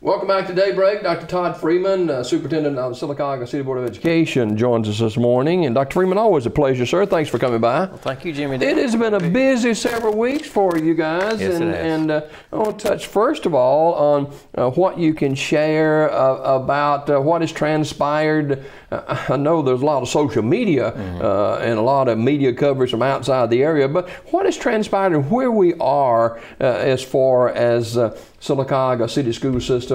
Welcome back to Daybreak. Dr. Todd Freeman, Superintendent of the Sylacauga City Board of Education, joins us this morning. And Dr. Freeman, always a pleasure, sir. Thanks for coming by. Well, thank you, Jimmy. It has been a busy several weeks for you guys. Yes, and I want to touch first of all on what you can share about what has transpired. I know there's a lot of social media and a lot of media coverage from outside the area, but what has transpired and where we are as far as Sylacauga City School System.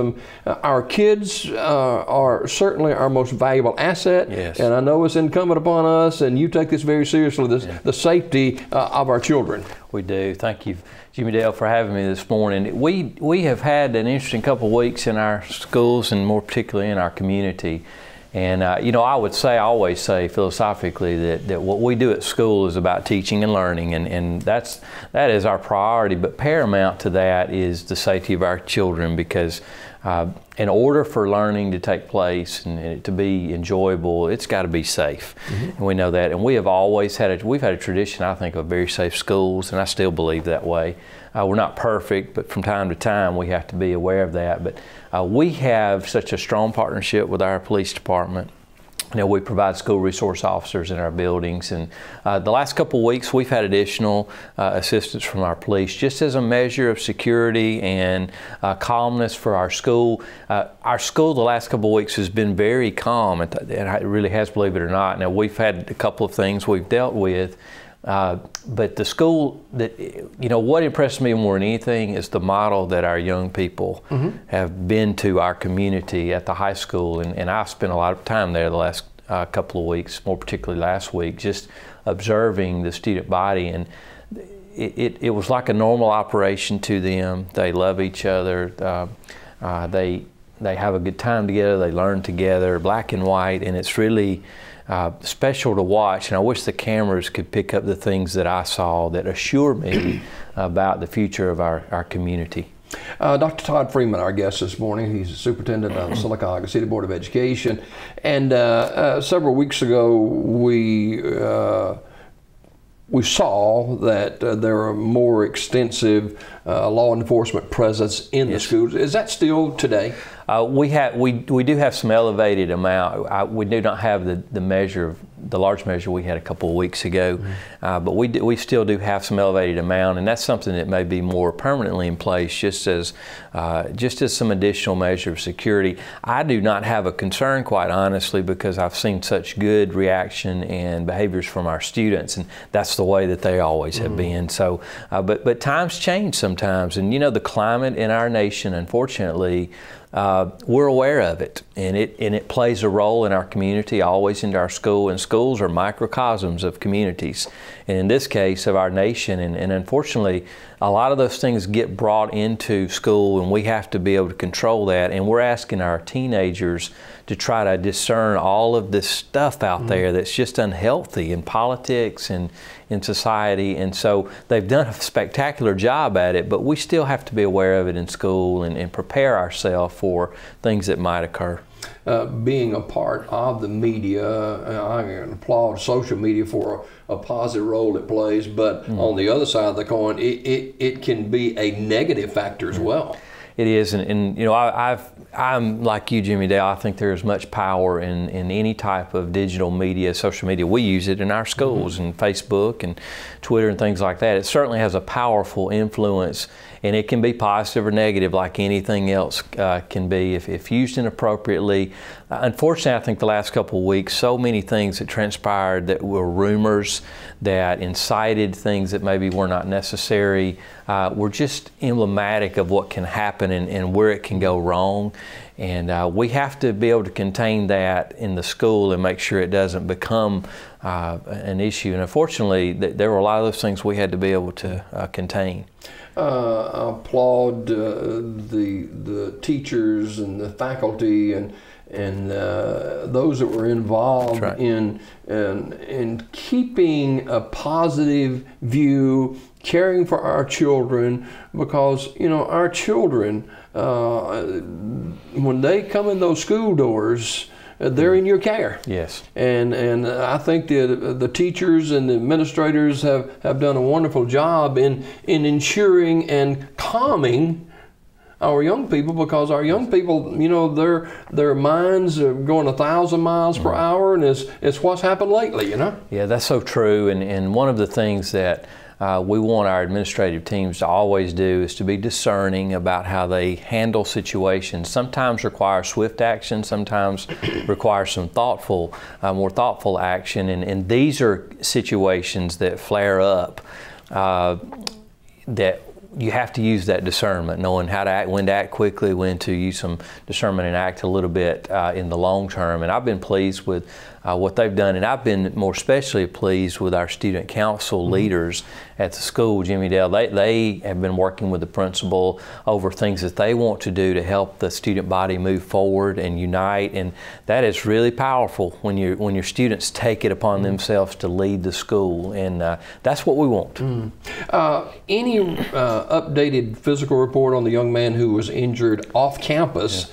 Our kids are certainly our most valuable asset, yes. And I know it's incumbent upon us, and you take this very seriously, the safety of our children. We do. Thank you, Jimmy Dale, for having me this morning. We have had an interesting couple of weeks in our schools, and more particularly in our community. And you know, I always say philosophically that what we do at school is about teaching and learning, and that is our priority. But paramount to that is the safety of our children, because in order for learning to take place and it to be enjoyable, it's got to be safe. And we know that. And we have always had we've had a tradition, I think, of very safe schools, and I still believe that way. We're not perfect, but from time to time we have to be aware of that. But we have such a strong partnership with our police department. You know, we provide school resource officers in our buildings, and the last couple of weeks we've had additional assistance from our police just as a measure of security and calmness for our school. Our school the last couple of weeks has been very calm, and it really has, believe it or not. Now, we've had a couple of things we've dealt with, but the school, you know, what impressed me more than anything is the model that our young people have been to our community at the high school, and I've spent a lot of time there the last couple of weeks, more particularly last week, just observing the student body, and it was like a normal operation to them. They love each other. They have a good time together. They learn together, black and white, and it's really special to watch. And I wish the cameras could pick up the things that I saw that assure me about the future of our community. Dr. Todd Freeman, our guest this morning. He's the superintendent of the Sylacauga City Board of Education. And several weeks ago, we saw that there are more extensive law enforcement presence in the schools. Is that still today? We do have some elevated amount. We do not have the large measure we had a couple of weeks ago, but we still do have some elevated amount, and that's something that may be more permanently in place, just as some additional measure of security. I do not have a concern, quite honestly, because I've seen such good reaction and behaviors from our students, and that's the way that they always have been. So, but times change sometimes, and you know, the climate in our nation, unfortunately, we're aware of it, and it plays a role in our community, always into our school, and schools are microcosms of communities, and in this case of our nation, and unfortunately a lot of those things get brought into school, and we have to be able to control that, and we're asking our teenagers to try to discern all of this stuff out there that's just unhealthy in politics and in society, and so they've done a spectacular job at it, but we still have to be aware of it in school and prepare ourselves for things that might occur. Being a part of the media, I applaud social media for a positive role it plays, but on the other side of the coin, it can be a negative factor as well. It is, and you know, I'm like you, Jimmy Dale. I think there is much power in any type of digital media, social media. We use it in our schools, and Facebook and Twitter and things like that. It certainly has a powerful influence, and it can be positive or negative, like anything else can be if used inappropriately. Unfortunately, I think the last couple of weeks, so many things that transpired that were rumors, that incited things that maybe were not necessary, were just emblematic of what can happen and where it can go wrong. And we have to be able to contain that in the school and make sure it doesn't become an issue. And unfortunately, there were a lot of those things we had to be able to contain. I applaud the teachers and the faculty and those that were involved in keeping a positive view, caring for our children, because you know, our children, when they come in those school doors, they're in your care. Yes. And I think the teachers and the administrators have done a wonderful job in ensuring and calming our young people, because our young people, you know, their minds are going 1,000 miles per hour, and it's what's happened lately, you know? Yeah, that's so true. And one of the things that we want our administrative teams to always do is to be discerning about how they handle situations. Sometimes require swift action, sometimes require some more thoughtful action. And these are situations that flare up that you have to use that discernment, knowing how to act, when to act quickly, when to use some discernment and act a little bit in the long term. And I've been pleased with what they've done, and I've been more especially pleased with our student council leaders at the school, Jimmy Dale. They have been working with the principal over things that they want to do to help the student body move forward and unite, and that is really powerful when your students take it upon themselves to lead the school, and that's what we want. Any updated physical report on the young man who was injured off campus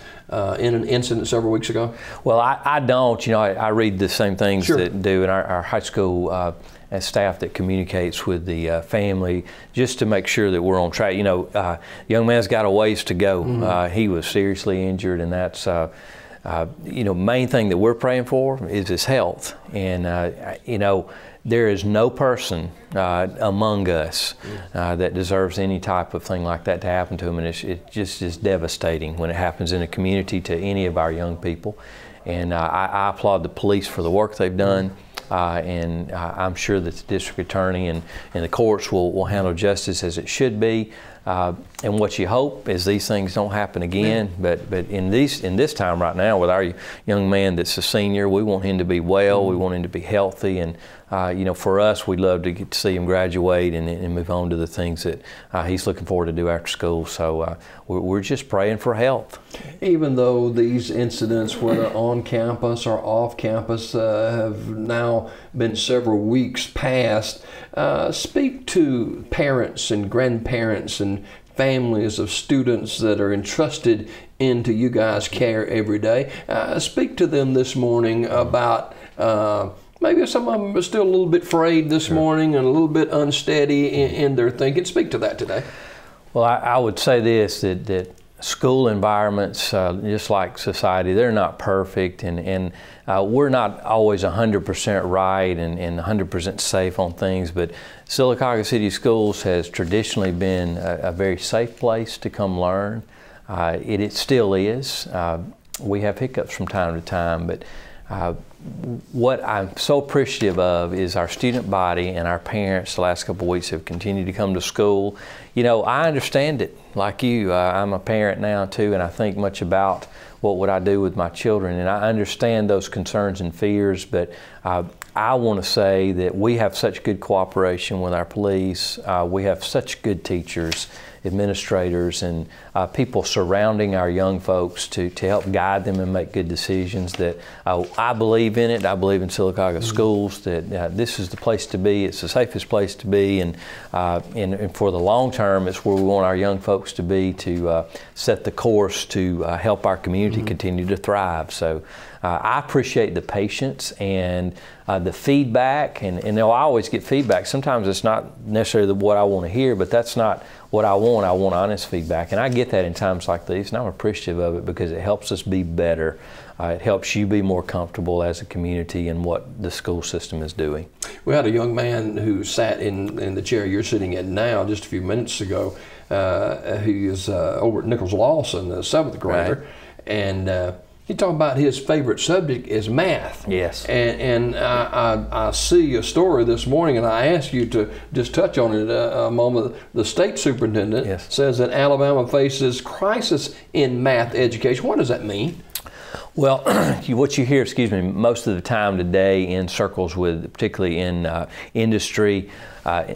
in an incident several weeks ago? Well, I don't. You know, I read the same things Sure. that do in our high school staff that communicates with the family just to make sure that we're on track. You know, young man's got a ways to go. He was seriously injured, and that's you know, main thing that we're praying for is his health. And you know, there is no person among us that deserves any type of thing like that to happen to him, and it just is devastating when it happens in a community to any of our young people. And I applaud the police for the work they've done, and I'm sure that the district attorney and the courts will handle justice as it should be. And what you hope is these things don't happen again. But in this time right now, with our young man that's a senior, we want him to be well. We want him to be healthy, and you know, for us, we'd love to get to see him graduate and move on to the things that he's looking forward to do after school. So we're just praying for health. Even though these incidents, whether on campus or off campus, have now been several weeks past, speak to parents and grandparents and families of students that are entrusted into you guys' care every day. Speak to them this morning about maybe some of them are still a little bit frayed this morning and a little bit unsteady in their thinking. Speak to that today. Well, I would say this, that school environments, just like society, they're not perfect, and we're not always 100% right and 100% safe on things, but Sylacauga City Schools has traditionally been a very safe place to come learn. It still is. We have hiccups from time to time, but what I'm so appreciative of is our student body and our parents the last couple of weeks have continued to come to school. You know, I understand it like you. I'm a parent now too, and I think much about what would I do with my children, and I understand those concerns and fears, but I want to say that we have such good cooperation with our police. We have such good teachers, administrators, and people surrounding our young folks to help guide them and make good decisions, that I believe in it. I believe in Sylacauga schools, that this is the place to be. It's the safest place to be, and for the long term, it's where we want our young folks to be, to set the course to help our community continue to thrive. So I appreciate the patience and the feedback, and I always get feedback. Sometimes it's not necessarily what I want to hear, but that's not what I want. I want honest feedback, and I get that in times like these, and I'm appreciative of it because it helps us be better. It helps you be more comfortable as a community in what the school system is doing. We had a young man who sat in the chair you're sitting in now just a few minutes ago. He is over at Nichols Lawson, a 7th grader, Right. And he talked about his favorite subject is math. Yes. And I see a story this morning, and I ask you to just touch on it a moment. The state superintendent says that Alabama faces crisis in math education. What does that mean? Well, what you hear, most of the time today in circles with, particularly in industry,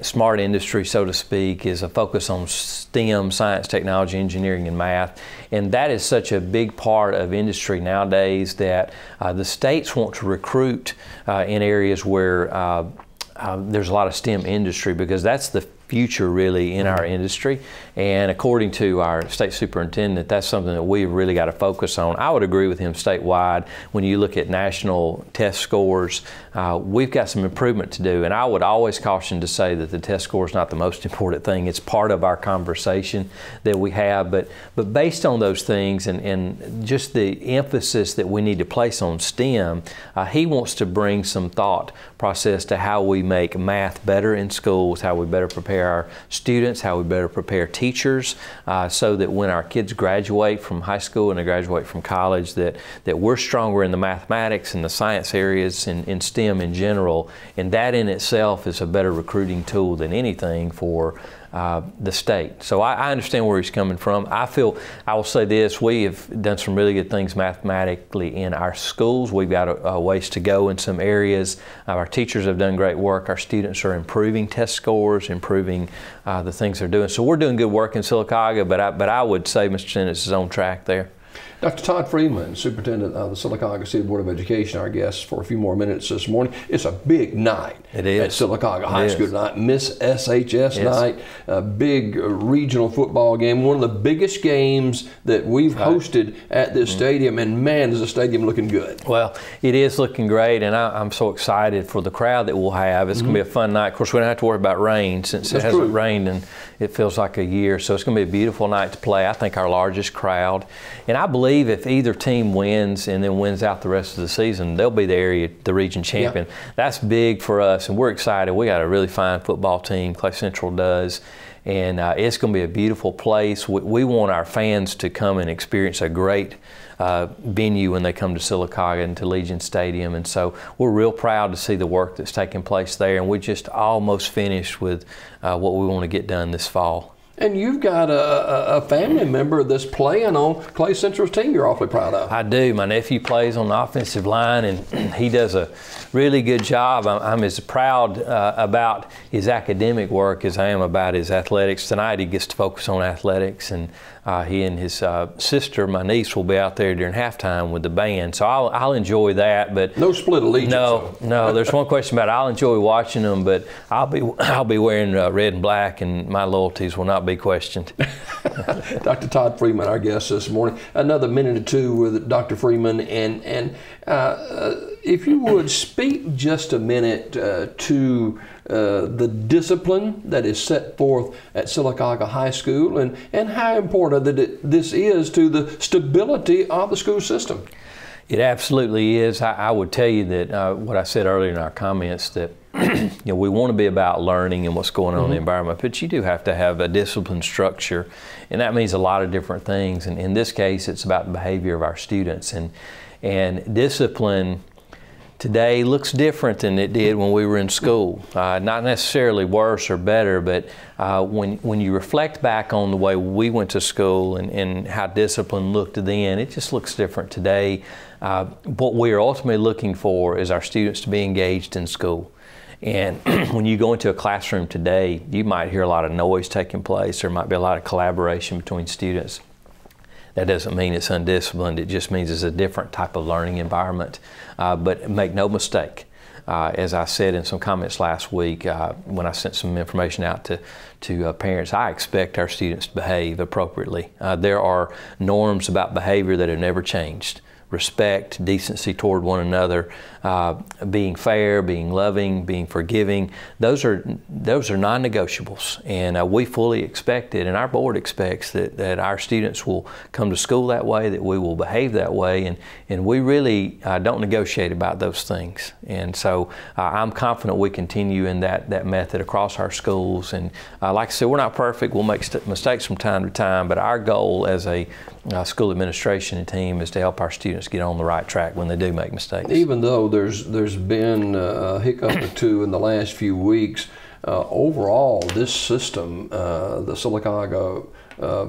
smart industry, so to speak, is a focus on STEM, science, technology, engineering, and math. And that is such a big part of industry nowadays that the states want to recruit in areas where there's a lot of STEM industry, because that's the future really in our industry. And according to our state superintendent, that's something that we've really got to focus on. I would agree with him statewide. When you look at national test scores, we've got some improvement to do. And I would always caution to say that the test score is not the most important thing. It's part of our conversation that we have. But based on those things and just the emphasis that we need to place on STEM, he wants to bring some thought process to how we make math better in schools, how we better prepare our students, how we better prepare teachers, so that when our kids graduate from high school and they graduate from college, that we're stronger in the mathematics and the science areas in STEM in general. And that in itself is a better recruiting tool than anything for the state. So I understand where he's coming from. I will say this, we have done some really good things mathematically in our schools. We've got a ways to go in some areas. Our teachers have done great work. Our students are improving test scores, improving the things they're doing. So we're doing good work in Sylacauga, but I would say Mr. Sennett is on track there. Dr. Todd Freeman, Superintendent of the Sylacauga City Board of Education, our guest for a few more minutes this morning. It's a big night at Sylacauga High School tonight, Miss SHS night, a big regional football game, one of the biggest games that we've hosted at this stadium, and man, is the stadium looking good. Well, it is looking great, and I'm so excited for the crowd that we'll have. It's going to be a fun night. Of course, we don't have to worry about rain since it hasn't rained and it feels like a year, so it's going to be a beautiful night to play. I think our largest crowd, and I believe if either team wins and then wins out the rest of the season, they'll be the region champion. Yeah. That's big for us, and we're excited. We got a really fine football team, Clay Central does, and it's going to be a beautiful place. We want our fans to come and experience a great venue when they come to Sylacauga and to Legion Stadium, and so we're real proud to see the work that's taking place there, and we just almost finished with what we want to get done this fall. And you've got a family member that's playing on Clay Central's team you're awfully proud of. I do. My nephew plays on the offensive line, and he does a really good job. I'm as proud about his academic work as I am about his athletics. Tonight he gets to focus on athletics, and he and his sister, my niece, will be out there during halftime with the band. So I'll enjoy that. But no split allegiance. No. There's one question about it. I'll enjoy watching them, but I'll be wearing red and black, and my loyalties will not be questioned. Dr. Todd Freeman, our guest this morning. Another minute or two with Dr. Freeman, and if you would speak just a minute to the discipline that is set forth at Sylacauga High School, and how important that this is to the stability of the school system. It absolutely is. I would tell you that what I said earlier in our comments, that we want to be about learning and what's going on in the environment, but you do have to have a discipline structure, and that means a lot of different things. And in this case, it's about the behavior of our students, and discipline today looks different than it did when we were in school. Not necessarily worse or better, but when you reflect back on the way we went to school and how discipline looked then, it just looks different today. What we are ultimately looking for is our students to be engaged in school. And when you go into a classroom today, you might hear a lot of noise taking place. There might be a lot of collaboration between students. That doesn't mean it's undisciplined. It just means it's a different type of learning environment. But make no mistake, as I said in some comments last week when I sent some information out to parents, I expect our students to behave appropriately. There are norms about behavior that have never changed. Respect, decency toward one another, being fair, being loving, being forgiving. Those are non-negotiables, and we fully expect it, and our board expects that our students will come to school that way, that we will behave that way, and we really don't negotiate about those things. And so I'm confident we continue in that method across our schools. And like I said, we're not perfect. We'll make mistakes from time to time, but our goal as a school administration and team is to help our students get on the right track when they do make mistakes. Even though there's been a hiccup or two in the last few weeks, overall this system, the Sylacauga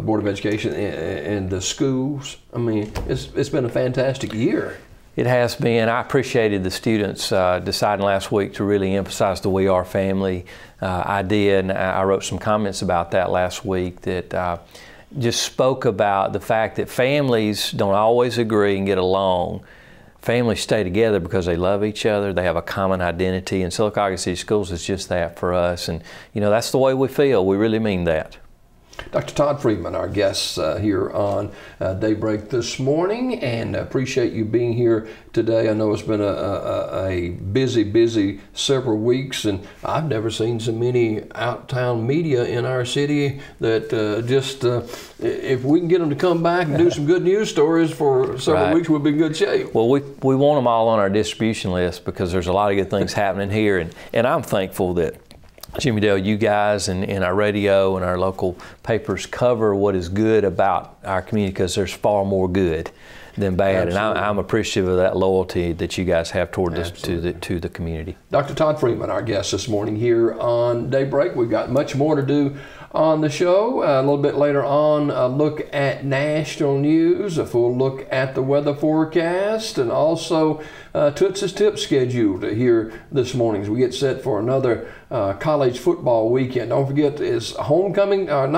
Board of Education and the schools, I mean, it's been a fantastic year. It has been. I appreciated the students deciding last week to really emphasize the We Are family idea, and I wrote some comments about that last week that just spoke about the fact that families don't always agree and get along. families stay together because they love each other. They have a common identity, and Sylacauga City Schools is just that for us. And you know, that's the way we feel. We really mean that. Dr. Todd Freeman, our guest here on Daybreak this morning, and appreciate you being here today. I know it's been a busy several weeks, and I've never seen so many out-of-town media in our city that if we can get them to come back and do some good news stories for several weeks, we'll be in good shape. Well, we want them all on our distribution list because there's a lot of good things happening here, and I'm thankful that Jimmy Dale, you guys and our radio and our local papers cover what is good about our community, because there's far more good than bad. Absolutely. And I'm appreciative of that loyalty that you guys have toward this, to the community. Dr. Todd Freeman, our guest this morning here on Daybreak. We've got much more to do on the show. A little bit later on, a look at national news, a full look at the weather forecast, and also Toots's tip schedule here this morning as we get set for another college football weekend. Don't forget, it's Sylacauga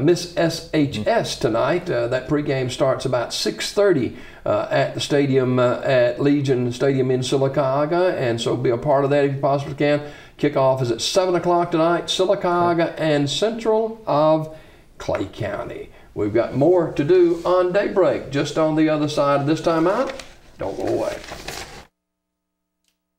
Miss S.S. tonight. That pregame starts about 6:30 at the stadium at Legion Stadium in Sylacauga, and so be a part of that if you possibly can. Kickoff is at 7 o'clock tonight, Sylacauga and Central of Clay County. We've got more to do on Daybreak just on the other side of this time out. Don't go away.